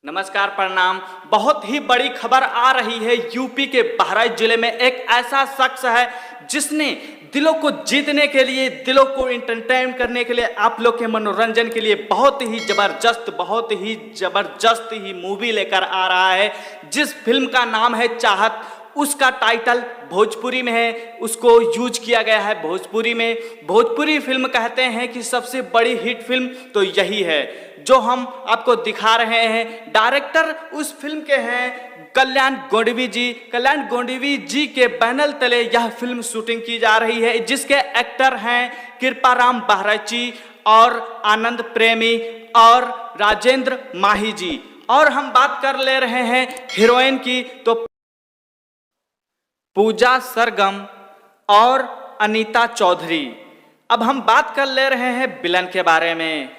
नमस्कार, प्रणाम। बहुत ही बड़ी खबर आ रही है। यूपी के बहराइच जिले में एक ऐसा शख्स है जिसने दिलों को जीतने के लिए, दिलों को एंटरटेन करने के लिए, आप लोग के मनोरंजन के लिए बहुत ही जबरदस्त मूवी लेकर आ रहा है, जिस फिल्म का नाम है चाहत। उसका टाइटल भोजपुरी में है, उसको यूज किया गया है भोजपुरी में। भोजपुरी फिल्म कहते हैं कि सबसे बड़ी हिट फिल्म तो यही है जो हम आपको दिखा रहे हैं। डायरेक्टर उस फिल्म के हैं कल्याण गोंडवी जी। कल्याण गोंडवी जी के बैनर तले यह फिल्म शूटिंग की जा रही है, जिसके एक्टर हैं कृपाराम बहराइची और आनंद प्रेमी और राजेंद्र माही जी। और हम बात कर ले रहे हैं हीरोइन की, तो पूजा सरगम और अनीता चौधरी। अब हम बात कर ले रहे हैं विलन के बारे में।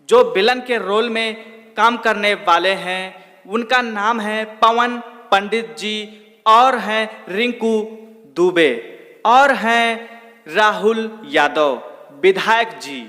जो विलन के रोल में काम करने वाले हैं उनका नाम है पवन पंडित जी, और हैं रिंकू दुबे, और हैं राहुल यादव विधायक जी।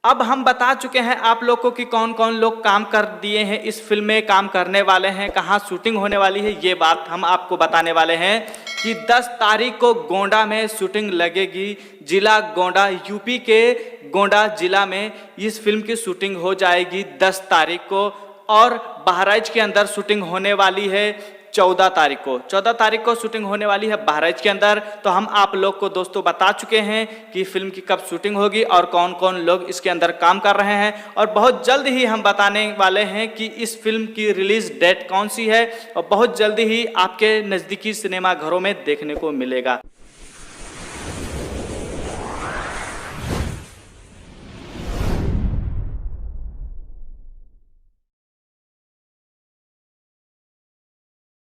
अब हम बता चुके हैं आप लोग को कि कौन कौन लोग काम कर दिए हैं, इस फिल्म में काम करने वाले हैं, कहाँ शूटिंग होने वाली है, ये बात हम आपको बताने वाले हैं कि 10 तारीख को गोंडा में शूटिंग लगेगी। जिला गोंडा, यूपी के गोंडा जिला में इस फिल्म की शूटिंग हो जाएगी 10 तारीख को। और बहराइच के अंदर शूटिंग होने वाली है 14 तारीख को। 14 तारीख को शूटिंग होने वाली है बहराइच के अंदर। तो हम आप लोग को दोस्तों बता चुके हैं कि फिल्म की कब शूटिंग होगी और कौन कौन लोग इसके अंदर काम कर रहे हैं। और बहुत जल्द ही हम बताने वाले हैं कि इस फिल्म की रिलीज डेट कौन सी है, और बहुत जल्दी ही आपके नज़दीकी सिनेमा घरों में देखने को मिलेगा।